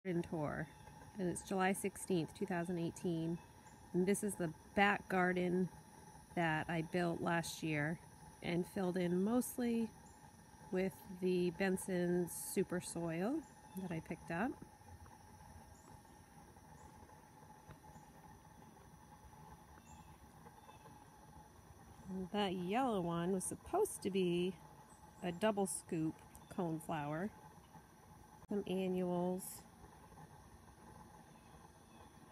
tour, and it's July 16th, 2018, and this is the back garden that I built last year and filled in mostly with the Benson's super soil that I picked up. And that yellow one was supposed to be a double scoop coneflower, some annuals,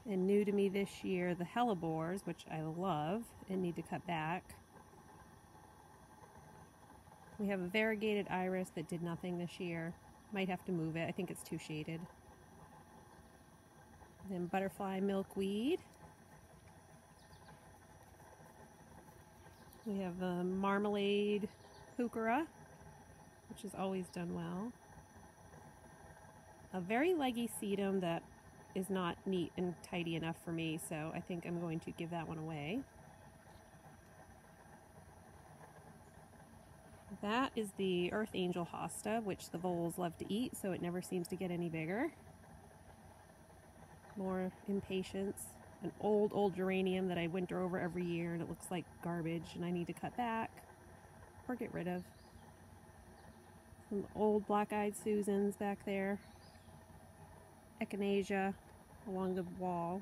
and new to me this year, the hellebores, which I love and need to cut back. We have a variegated iris that did nothing this year. Might have to move it. I think it's too shaded. Then butterfly milkweed. We have the marmalade heuchera, which has always done well. A very leggy sedum that is not neat and tidy enough for me, so I think I'm going to give that one away. That is the Earth Angel hosta, which the voles love to eat, so it never seems to get any bigger. More impatience. An old geranium that I winter over every year, and it looks like garbage, and I need to cut back or get rid of. Some old black-eyed Susans back there. Echinacea along the wall.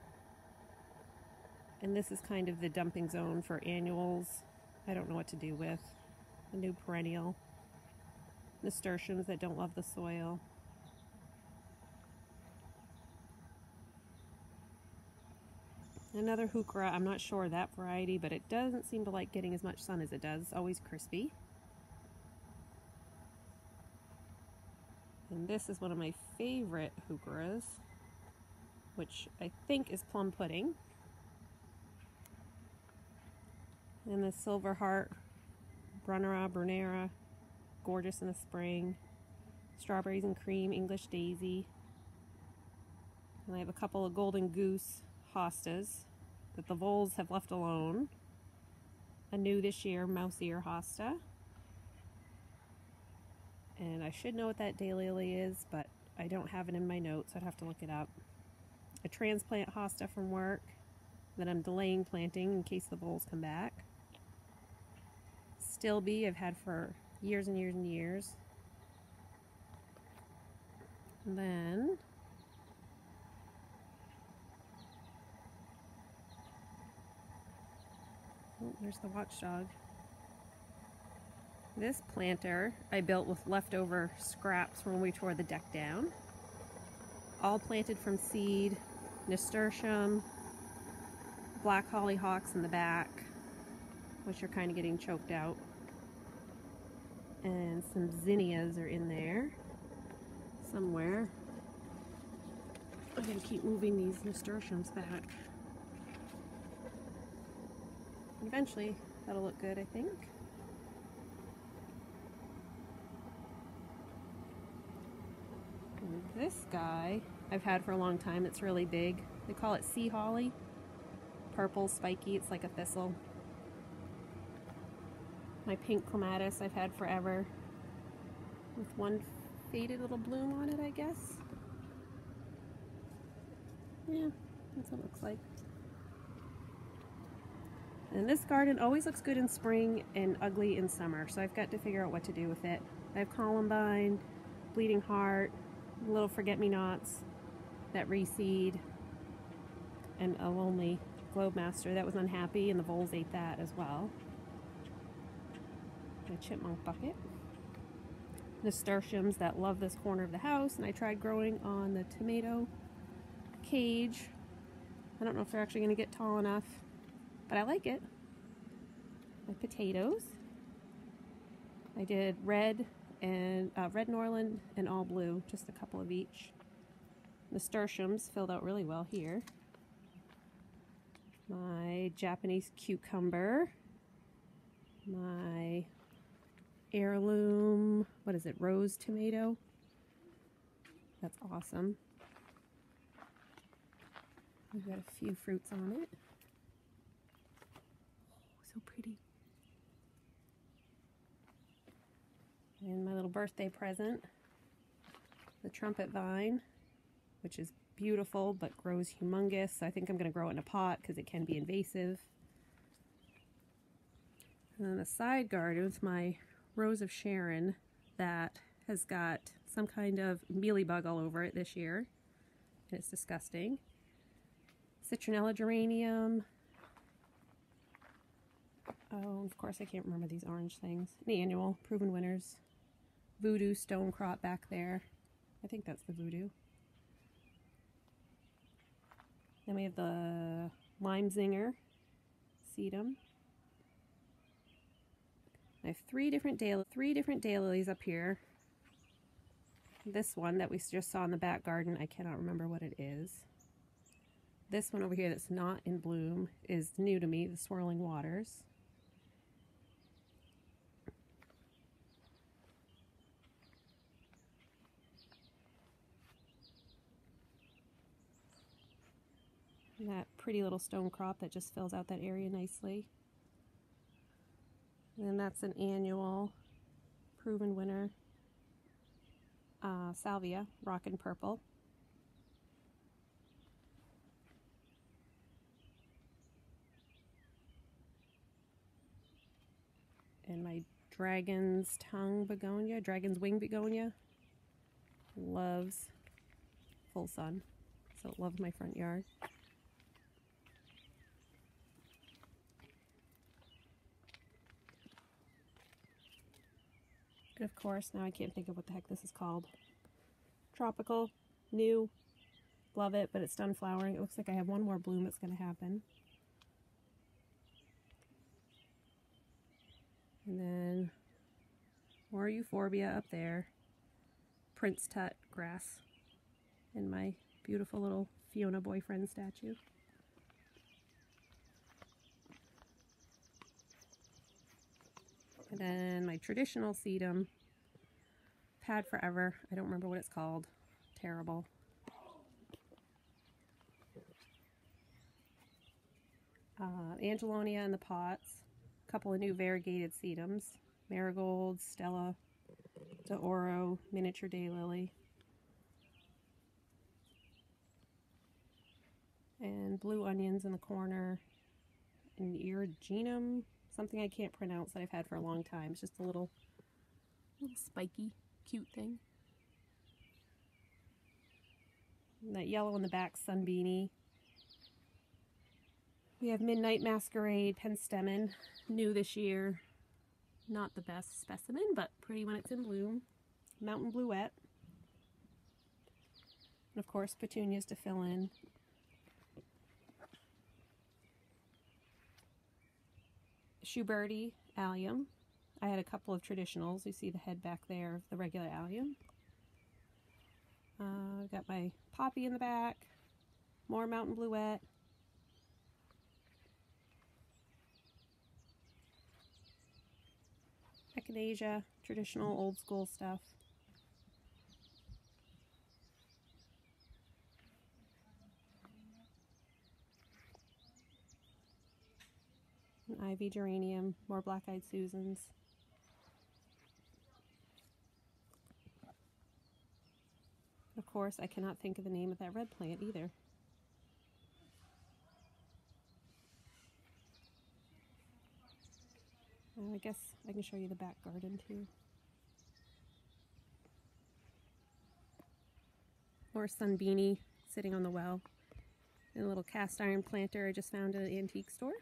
And this is kind of the dumping zone for annuals. I don't know what to do with. A new perennial. Nasturtiums that don't love the soil. Another heuchera. I'm not sure that variety, but it doesn't seem to like getting as much sun as it does. It's always crispy. And this is one of my favorite heucheras, which I think is plum pudding. And the silver heart, Brunera, gorgeous in the spring. Strawberries and cream, English daisy. And I have a couple of golden goose hostas that the voles have left alone. A new this year, mouse ear hosta. And I should know what that daylily is, but I don't have it in my notes, so I'd have to look it up. A transplant hosta from work that I'm delaying planting in case the voles come back. Stilby I've had for years and years and years. And then there's the watchdog. This planter I built with leftover scraps when we tore the deck down. All planted from seed, nasturtium, black hollyhocks in the back, which are kind of getting choked out. And some zinnias are in there somewhere. I'm going to keep moving these nasturtiums back. Eventually, that'll look good, I think. And this guy I've had for a long time. It's really big. They call it sea holly. Purple, spiky. It's like a thistle. My pink clematis I've had forever, with one faded little bloom on it, I guess. Yeah, that's what it looks like. And this garden always looks good in spring and ugly in summer, so I've got to figure out what to do with it. I have columbine, bleeding heart, little forget-me-nots that reseed, and a lonely globemaster that was unhappy, and the voles ate that as well. A chipmunk bucket. Nasturtiums that love this corner of the house, and I tried growing on the tomato cage. I don't know if they're actually going to get tall enough, but I like it. My potatoes. I did red and red Norland and all blue, just a couple of each. Nasturtiums filled out really well here. My Japanese cucumber. My heirloom, what is it, rose tomato. That's awesome. We've got a few fruits on it. Oh, so pretty. And my little birthday present, the trumpet vine. which is beautiful but grows humongous. So I think I'm going to grow it in a pot because it can be invasive. And then the side garden is my Rose of Sharon that has got some kind of mealybug all over it this year. And it's disgusting. Citronella geranium. Oh, of course I can't remember these orange things. An annual, proven winners. Voodoo stone crop back there. I think that's the voodoo. Then we have the lime zinger sedum. I have three different daylilies up here. This one that we just saw in the back garden, I cannot remember what it is. This one over here that's not in bloom is new to me, the swirling waters. And that pretty little stone crop that just fills out that area nicely. And then that's an annual, proven winner, salvia, rockin' purple. And my dragon's tongue begonia, dragon's wing begonia, loves full sun, so it loves my front yard. And of course, now I can't think of what the heck this is called. Tropical, new, love it, but it's done flowering. It looks like I have one more bloom that's going to happen. And then more euphorbia up there. Prince Tut grass. And my beautiful little Fiona boyfriend statue. And then my traditional sedum. Had forever. I don't remember what it's called. Terrible. Angelonia in the pots. A couple of new variegated sedums. Marigold, Stella, D'Oro, miniature daylily. And blue onions in the corner. And Erigenum, something I can't pronounce that I've had for a long time. It's just a little spiky, cute thing. And that yellow in the back, Sunbeanie. We have Midnight Masquerade, Penstemon, new this year. Not the best specimen, but pretty when it's in bloom. Mountain Bluette. And of course, petunias to fill in. Schuberti, allium. I had a couple of traditionals. You see the head back there of the regular allium. I've got my poppy in the back. More Mountain Bluette. Echinacea, traditional old school stuff. An ivy geranium, more black-eyed Susans. Of course, I cannot think of the name of that red plant either. I guess I can show you the back garden too. Or Sunbeanie sitting on the well. And a little cast iron planter I just found at an antique store.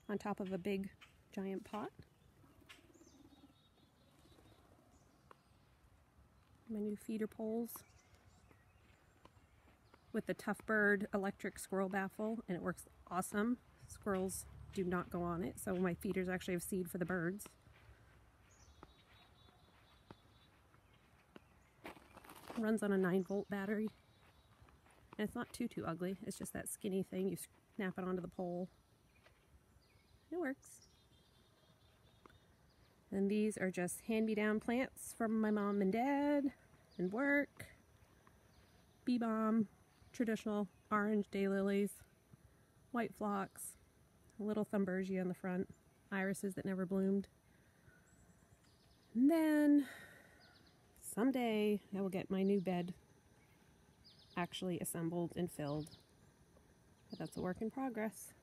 On top of a big giant pot. My new feeder poles. With the Tough Bird electric squirrel baffle, and it works awesome. Squirrels do not go on it, so my feeders actually have seed for the birds. It runs on a 9-volt battery. And it's not too ugly, it's just that skinny thing, you snap it onto the pole. It works. And these are just hand-me-down plants from my mom and dad and work. Bee balm, traditional orange daylilies, white phlox, a little thumbergia in the front, irises that never bloomed. And then someday I will get my new bed actually assembled and filled. But that's a work in progress.